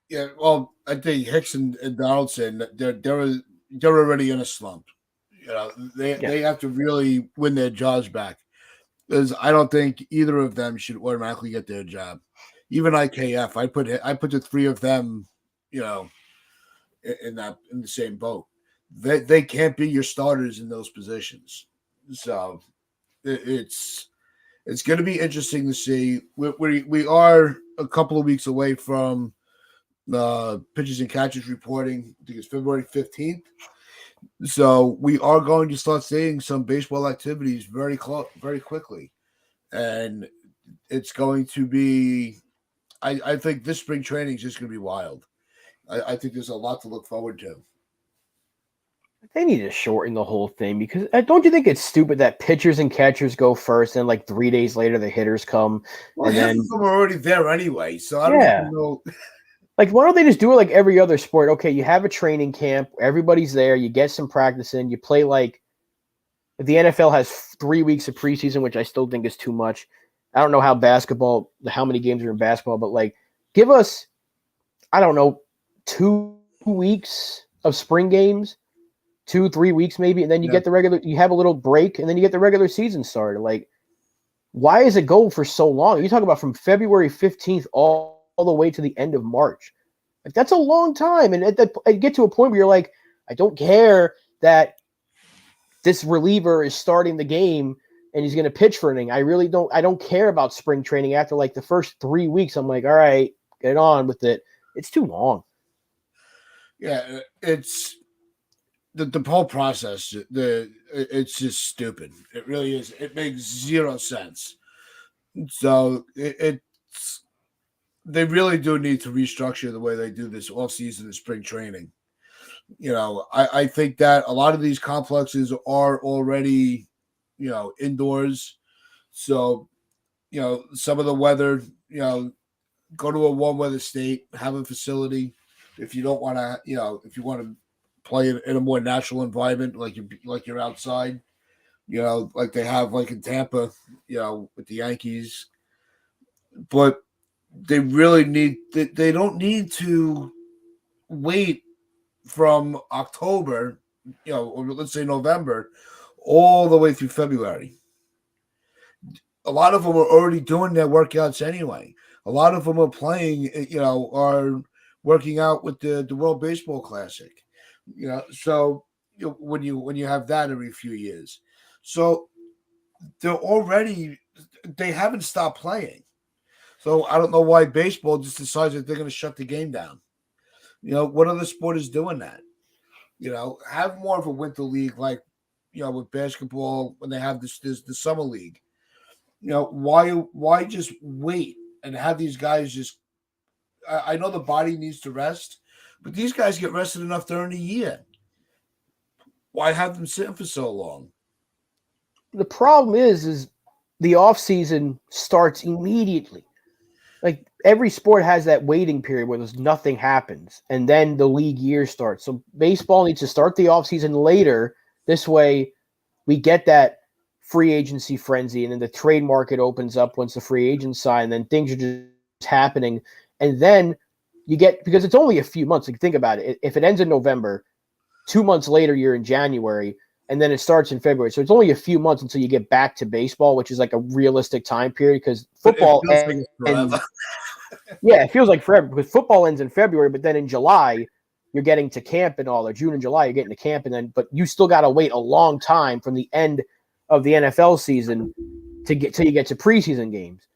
Yeah, well, I think Hicks and Donaldson, they're already in a slump. They have to really win their jobs back, because I don't think either of them should automatically get their job. Even IKF, I put the three of them, in the same boat. They can't be your starters in those positions. So it's going to be interesting to see. We are a couple of weeks away from pitchers and catchers reporting. I think it's February 15th. So we are going to start seeing some baseball activities very quickly. And it's going to be, I think this spring training is just going to be wild. I think there's a lot to look forward to. They need to shorten the whole thing, because don't you think it's stupid that pitchers and catchers go first and like 3 days later the hitters come? Well, and then some are already there anyway, so I don't even know. Like, why don't they just do it like every other sport? Okay, you have a training camp, everybody's there, you get some practice in, you play like the NFL has 3 weeks of preseason, which I still think is too much. I don't know how many games are in basketball, but like give us, I don't know, 2 weeks of spring games, 2-3 weeks maybe, and then you Yeah. get the regular. You have a little break, and then you get the regular season started. Like, why does it go for so long? You talk about from February 15th all the way to the end of March. Like, that's a long time, and I get to a point where you're like, I don't care that this reliever is starting the game and he's going to pitch for an inning. I don't care about spring training after like the first 3 weeks. I'm like, all right, get on with it. It's too long. Yeah, it's the whole process. It's just stupid. It really is. It makes zero sense. So it's they really do need to restructure the way they do this off season and spring training. I think that a lot of these complexes are already, indoors. So, some of the weather, go to a warm weather state, have a facility. If you don't want to, if you want to play in a more natural environment, like you're outside, like they have like in Tampa, with the Yankees. But they really they don't need to wait from October, or let's say November, all the way through February. A lot of them are already doing their workouts anyway. A lot of them are playing, are working out with the World Baseball Classic. So when you have that every few years, so they haven't stopped playing. So I don't know why baseball just decides that they're going to shut the game down. What other sport is doing that? Have more of a winter league like, with basketball when they have this the summer league. Why just wait and have these guys just I know the body needs to rest, but these guys get rested enough during the year. Why have them sitting for so long? The problem is the off season starts immediately. Like, every sport has that waiting period where there's nothing happens, and then the league year starts. So baseball needs to start the offseason later. This way we get that free agency frenzy, and then the trade market opens up once the free agents sign, and then things are just happening. And then you get, because it's only a few months. Like, think about it. If it ends in November, 2 months later you're in January, and then it starts in February. So it's only a few months until you get back to baseball, which is like a realistic time period, because football ends. Yeah, it feels like forever because football ends in February, but then in July you're getting to camp and all, or June and July you're getting to camp, and then but you still got to wait a long time from the end of the NFL season to get till you get to preseason games.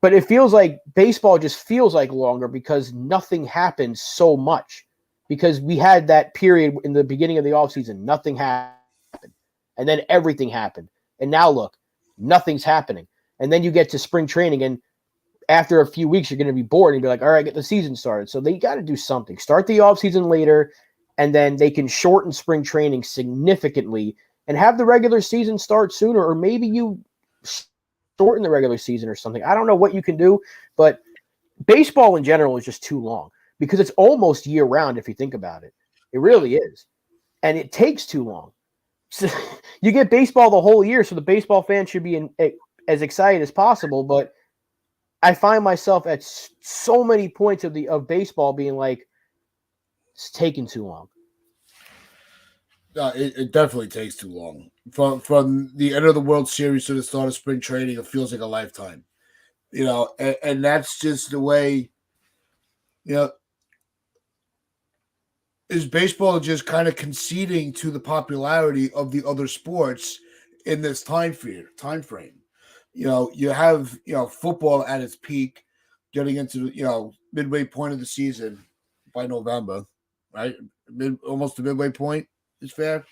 But it feels like baseball just feels like longer because nothing happens so much. Because we had that period in the beginning of the offseason, nothing happened. And then everything happened. And now look, nothing's happening. And then you get to spring training, and after a few weeks, you're going to be bored and be like, all right, get the season started. So they got to do something. Start the offseason later, and then they can shorten spring training significantly and have the regular season start sooner, or maybe you shorten the regular season or something. I don't know what you can do, but baseball in general is just too long because it's almost year round if you think about it. It really is. And it takes too long. So you get baseball the whole year, so the baseball fans should be as excited as possible, but I find myself at so many points of baseball being like, it's taking too long. It definitely takes too long. From the end of the World Series to the start of spring training, it feels like a lifetime. And that's just the way. Is baseball just kind of conceding to the popularity of the other sports in this time frame? You have football at its peak, getting into midway point of the season by November, right? Almost the midway point is fair.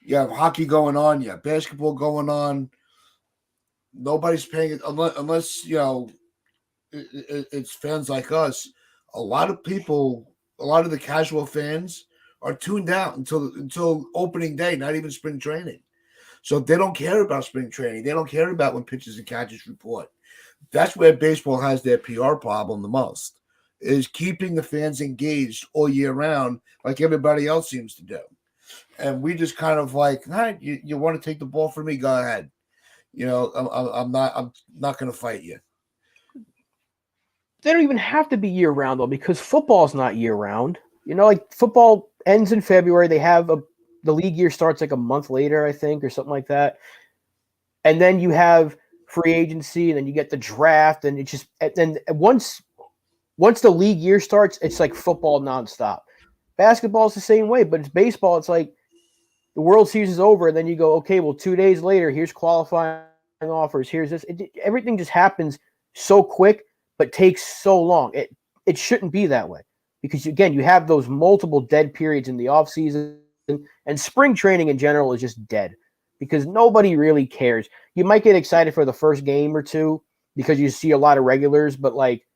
You have hockey going on, you have basketball going on. Nobody's paying it unless it's fans like us. A lot of people, a lot of the casual fans are tuned out until opening day, not even spring training. So they don't care about spring training. They don't care about when pitchers and catchers report. That's where baseball has their PR problem the most, is keeping the fans engaged all year round like everybody else seems to do. And we just kind of like, all right, you want to take the ball from me? Go ahead. I'm not going to fight you. They don't even have to be year round though, because football's not year round. like football ends in February. They have the league year starts like a month later, I think, or something like that. And then you have free agency, and then you get the draft, and it's just and then once the league year starts, it's like football nonstop. Basketball is the same way, but it's baseball. It's like the World Series is over, and then you go, okay, well, 2 days later, here's qualifying offers, here's this. Everything just happens so quick, but takes so long. It shouldn't be that way because, again, you have those multiple dead periods in the offseason, and spring training in general is just dead because nobody really cares. You might get excited for the first game or two because you see a lot of regulars, but like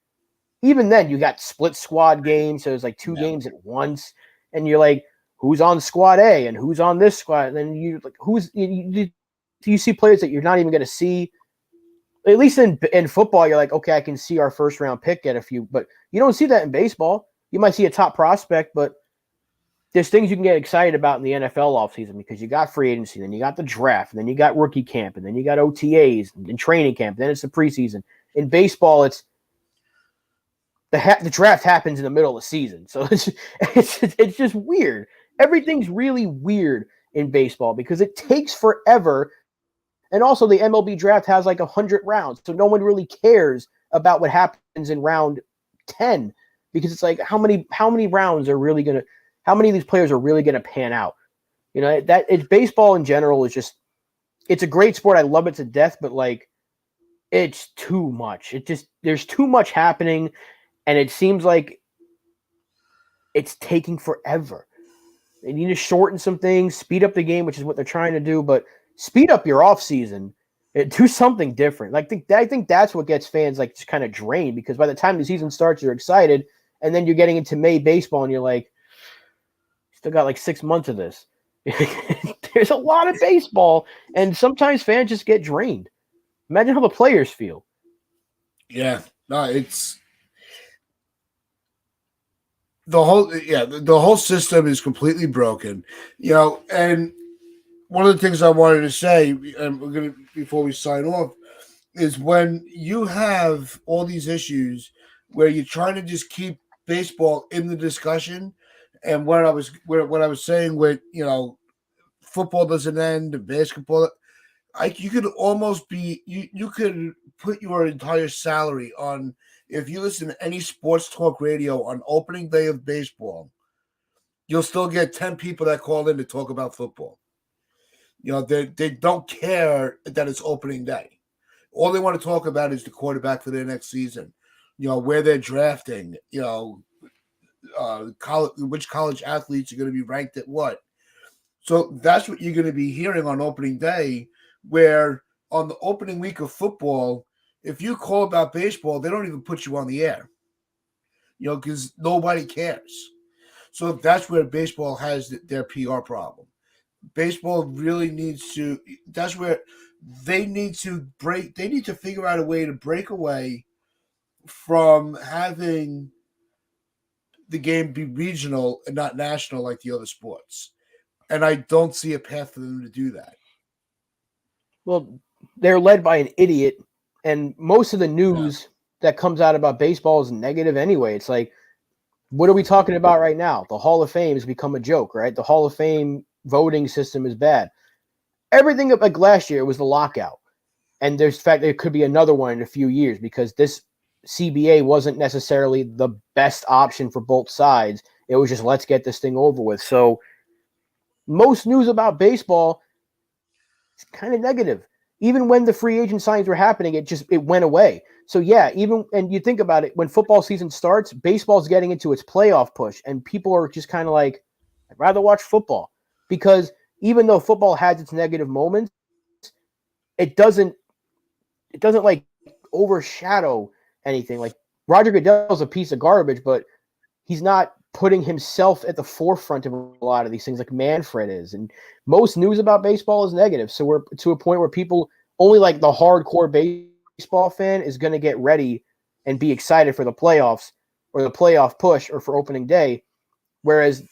even then you got split squad games, so it's like two games at once, and you're like, who's on squad A and who's on this squad? And then you like you see players that you're not even going to see. At least in football, you're like, okay, I can see our first round pick get a few, but you don't see that in baseball. You might see a top prospect, but there's things you can get excited about in the NFL offseason because you got free agency, then you got the draft, and then you got rookie camp, and then you got OTAs and training camp, then it's the preseason. In baseball, it's the draft happens in the middle of the season, so it's just weird. Everything's really weird in baseball because it takes forever, and also the MLB draft has like 100 rounds, so no one really cares about what happens in round 10 because it's like how many rounds are really gonna. How many of these players are really going to pan out? That it's baseball in general is just, it's a great sport. I love it to death, but like, it's too much. There's too much happening, and it seems like it's taking forever. They need to shorten some things, speed up the game, which is what they're trying to do, but speed up your off season. Do something different. I think that's what gets fans like just kind of drained because by the time the season starts, you're excited, and then you're getting into May baseball, and you're like, still got like 6 months of this. There's a lot of baseball, and sometimes fans just get drained. Imagine how the players feel. Yeah, no, it's the whole system is completely broken. And one of the things I wanted to say, and we're gonna before we sign off, is when you have all these issues where you're trying to just keep baseball in the discussion. And what I was saying with football doesn't end, basketball, you could almost be you could put your entire salary on if you listen to any sports talk radio on opening day of baseball, you'll still get 10 people that call in to talk about football. They don't care that it's opening day. All they want to talk about is the quarterback for their next season. Where they're drafting. Which college athletes are going to be ranked at what. So that's what you're going to be hearing on opening day, where on the opening week of football, if you call about baseball, they don't even put you on the air, because nobody cares. So that's where baseball has their PR problem. Baseball really needs to, that's where they need to figure out a way to break away from having the game be regional and not national like the other sports. And I don't see a path for them to do that. Well, they're led by an idiot, and most of the news that comes out about baseball is negative anyway. It's like, what are we talking about right now? The Hall of Fame has become a joke, right? The Hall of Fame voting system is bad. Everything like last year was the lockout. And there's fact there could be another one in a few years because this CBA wasn't necessarily the best option for both sides. It was just, let's get this thing over with. So most news about baseball is kind of negative. Even when the free agent signings were happening, it went away. So yeah, and you think about it, when football season starts, baseball's getting into its playoff push, and people are just kind of like, I'd rather watch football. Because even though football has its negative moments, it doesn't like overshadow anything. Like Roger Goodell's a piece of garbage, but he's not putting himself at the forefront of a lot of these things like Manfred is. And most news about baseball is negative. So we're to a point where people only like the hardcore baseball fan is going to get ready and be excited for the playoffs or the playoff push or for opening day. Whereas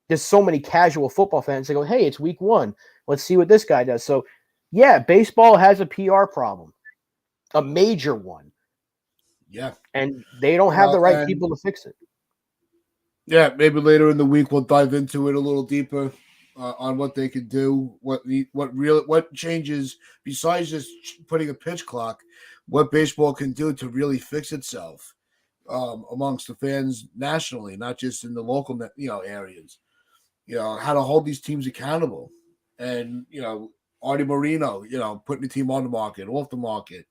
there's so many casual football fans that go, hey, it's week 1. Let's see what this guy does. So yeah, baseball has a PR problem, a major one. Yeah. And they don't have the right people to fix it. Yeah, maybe later in the week we'll dive into it a little deeper on what they could do, what changes besides just putting a pitch clock, what baseball can do to really fix itself amongst the fans nationally, not just in the local areas. How to hold these teams accountable, and Artie Moreno, putting the team on the market, off the market,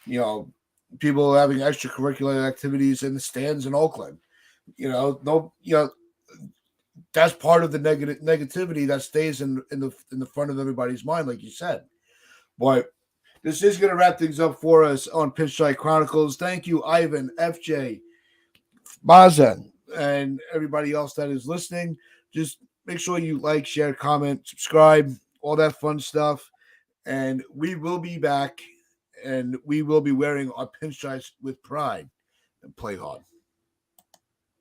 you know, people having extracurricular activities in the stands in Oakland. No, that's part of the negativity that stays in the front of everybody's mind, like you said. But this is going to wrap things up for us on Pinstripe Chronicles. Thank you, Ivan, FJ, Mazen, and everybody else that is listening. Just make sure you like, share, comment, subscribe, all that fun stuff. And we will be back, and we will be wearing our pinstripes with pride and play hard.